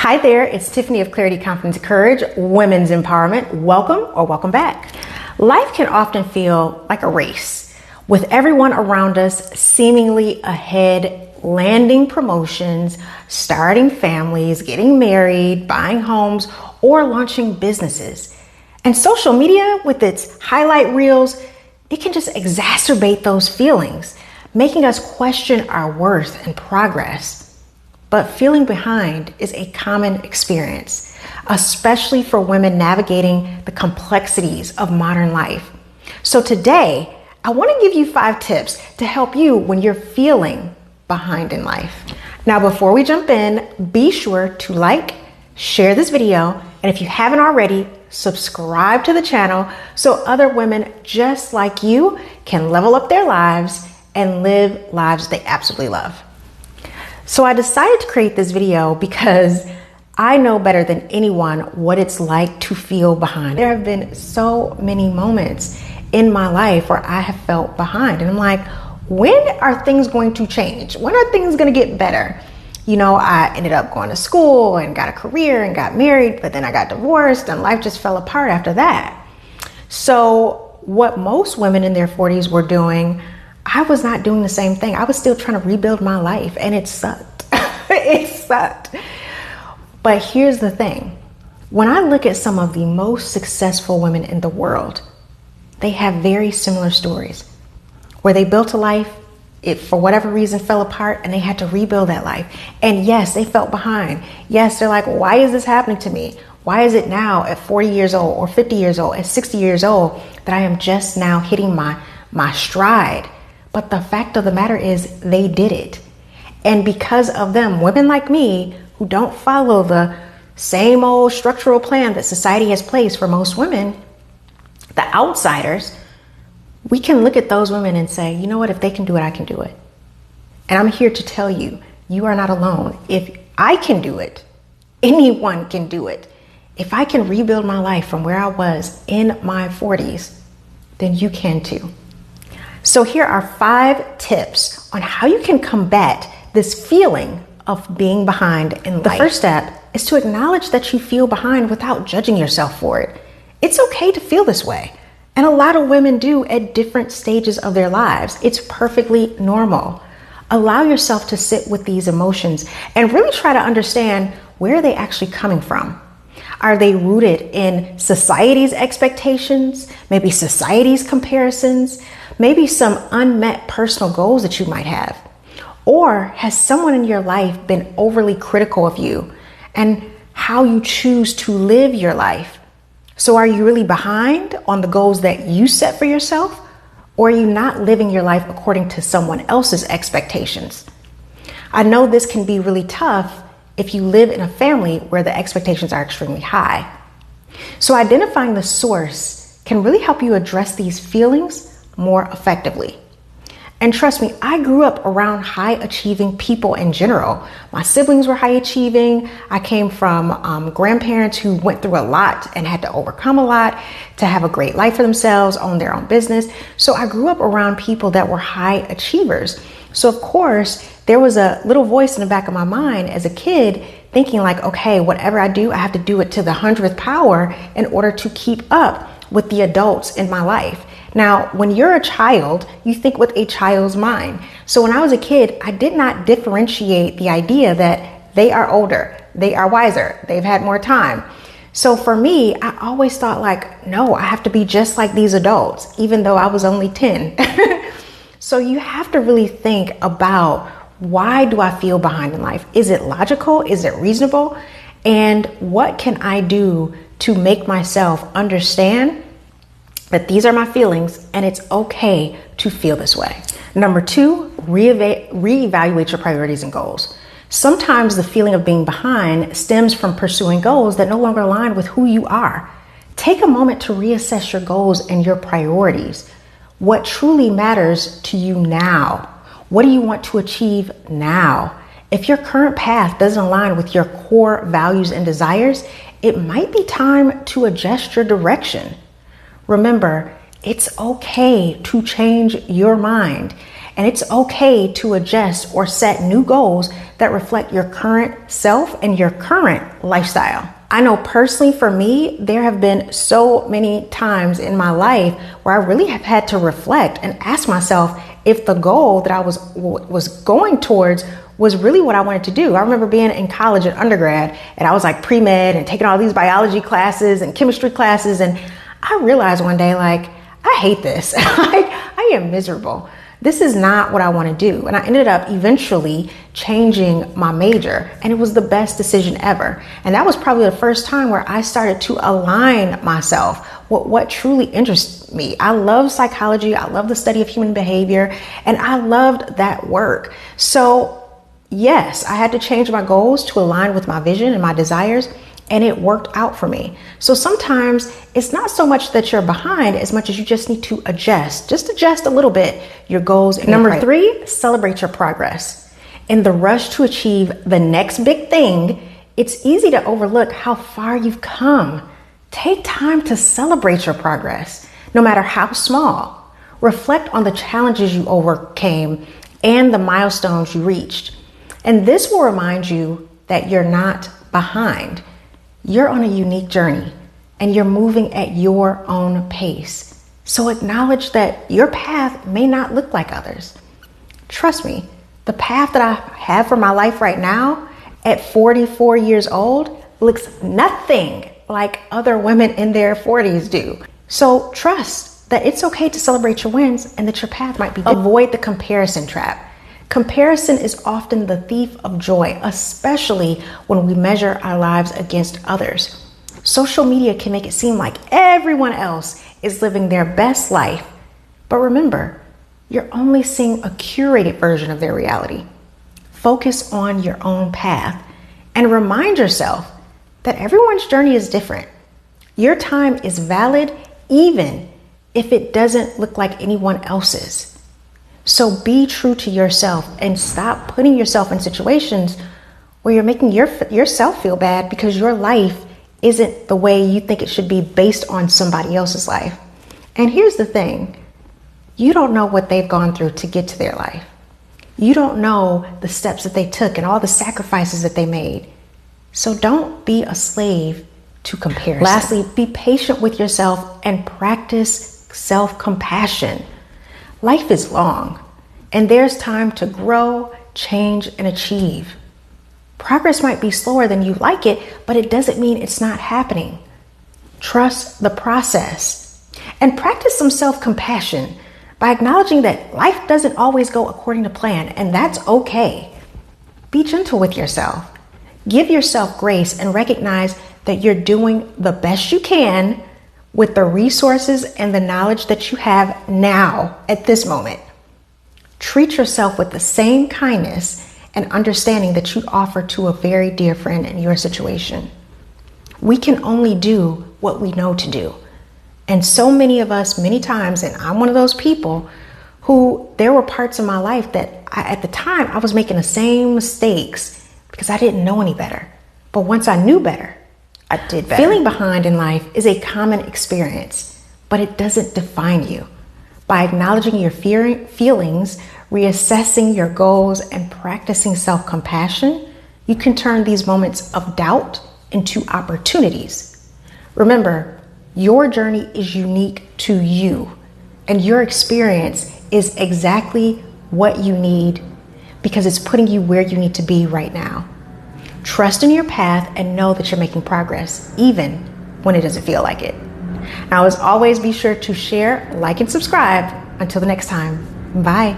Hi there, it's Tiffany of Clarity, Confidence, Courage, Women's Empowerment. Welcome or welcome back. Life can often feel like a race, with everyone around us seemingly ahead, landing promotions, starting families, getting married, buying homes, or launching businesses. And social media, with its highlight reels, it can just exacerbate those feelings, making us question our worth and progress. But feeling behind is a common experience, especially for women navigating the complexities of modern life. So today, I want to give you 5 tips to help you when you're feeling behind in life. Now, before we jump in, be sure to like, share this video, and if you haven't already, subscribe to the channel so other women just like you can level up their lives and live lives they absolutely love. So I decided to create this video because I know better than anyone what it's like to feel behind. There have been so many moments in my life where I have felt behind, and I'm like, when are things going to change? When are things going to get better? You know, I ended up going to school and got a career and got married, but then I got divorced and life just fell apart after that. So what most women in their 40s were doing, I was not doing the same thing. I was still trying to rebuild my life, and it sucked. It sucked. But here's the thing. When I look at some of the most successful women in the world, they have very similar stories where they built a life, it for whatever reason fell apart, and they had to rebuild that life. And yes, they felt behind. Yes, they're like, why is this happening to me? Why is it now at 40 years old or 50 years old, at 60 years old that I am just now hitting my stride? But the fact of the matter is they did it. And because of them, women like me who don't follow the same old structural plan that society has placed for most women, the outsiders, we can look at those women and say, you know what, if they can do it, I can do it. And I'm here to tell you, you are not alone. If I can do it, anyone can do it. If I can rebuild my life from where I was in my 40s, then you can too. So here are 5 tips on how you can combat this feeling of being behind in life. The first step is to acknowledge that you feel behind without judging yourself for it. It's okay to feel this way. And a lot of women do at different stages of their lives. It's perfectly normal. Allow yourself to sit with these emotions and really try to understand, where are they actually coming from? Are they rooted in society's expectations, maybe society's comparisons, maybe some unmet personal goals that you might have? Or has someone in your life been overly critical of you and how you choose to live your life? So are you really behind on the goals that you set for yourself? Or are you not living your life according to someone else's expectations? I know this can be really tough if you live in a family where the expectations are extremely high. So identifying the source can really help you address these feelings more effectively. And trust me, I grew up around high achieving people in general. My siblings were high achieving. I came from grandparents who went through a lot and had to overcome a lot to have a great life for themselves, own their own business. So I grew up around people that were high achievers. So of course, there was a little voice in the back of my mind as a kid thinking like, okay, whatever I do, I have to do it to the 100th power in order to keep up with the adults in my life. Now, when you're a child, you think with a child's mind. So when I was a kid, I did not differentiate the idea that they are older, they are wiser, they've had more time. So for me, I always thought like, no, I have to be just like these adults, even though I was only 10. So you have to really think about, why do I feel behind in life? Is it logical? Is it reasonable? And what can I do to make myself understand that these are my feelings and it's okay to feel this way? Number 2, reevaluate your priorities and goals. Sometimes the feeling of being behind stems from pursuing goals that no longer align with who you are. Take a moment to reassess your goals and your priorities. What truly matters to you now? What do you want to achieve now? If your current path doesn't align with your core values and desires, it might be time to adjust your direction. Remember, it's okay to change your mind. And it's okay to adjust or set new goals that reflect your current self and your current lifestyle. I know personally for me, there have been so many times in my life where I really have had to reflect and ask myself if the goal that I was going towards was really what I wanted to do. I remember being in college and undergrad, and I was like pre-med and taking all these biology classes and chemistry classes. And I realized one day, like, I hate this. I am miserable. This is not what I want to do. And I ended up eventually changing my major, and it was the best decision ever. And that was probably the first time where I started to align myself with what truly interests me. I love psychology. I love the study of human behavior, and I loved that work. So yes, I had to change my goals to align with my vision and my desires, and it worked out for me. So sometimes it's not so much that you're behind as much as you just need to adjust a little bit your goals. And number 3, celebrate your progress. In the rush to achieve the next big thing, it's easy to overlook how far you've come. Take time to celebrate your progress, no matter how small. Reflect on the challenges you overcame and the milestones you reached. And this will remind you that you're not behind. You're on a unique journey, and you're moving at your own pace. So acknowledge that your path may not look like others. Trust me, the path that I have for my life right now at 44 years old looks nothing like other women in their 40s do. So trust that it's okay to celebrate your wins and that your path might be different. Avoid the comparison trap. Comparison is often the thief of joy, especially when we measure our lives against others. Social media can make it seem like everyone else is living their best life. But remember, you're only seeing a curated version of their reality. Focus on your own path and remind yourself that everyone's journey is different. Your time is valid even if it doesn't look like anyone else's. So be true to yourself and stop putting yourself in situations where you're making yourself feel bad because your life isn't the way you think it should be based on somebody else's life. And here's the thing. You don't know what they've gone through to get to their life. You don't know the steps that they took and all the sacrifices that they made. So don't be a slave to comparison. Lastly, be patient with yourself and practice self-compassion. Life is long, and there's time to grow, change, and achieve. Progress might be slower than you like it, but it doesn't mean it's not happening. Trust the process and practice some self-compassion by acknowledging that life doesn't always go according to plan, and that's okay. Be gentle with yourself. Give yourself grace and recognize that you're doing the best you can with the resources and the knowledge that you have now at this moment. Treat yourself with the same kindness and understanding that you offer to a very dear friend in your situation. We can only do what we know to do. And so many of us, many times, and I'm one of those people who there were parts of my life that at the time I was making the same mistakes because I didn't know any better. But once I knew better, I did better. Feeling behind in life is a common experience, but it doesn't define you. By acknowledging your feelings, reassessing your goals, and practicing self-compassion, you can turn these moments of doubt into opportunities. Remember, your journey is unique to you, and your experience is exactly what you need because it's putting you where you need to be right now. Trust in your path and know that you're making progress, even when it doesn't feel like it. Now, as always, be sure to share, like, and subscribe. Until the next time, bye.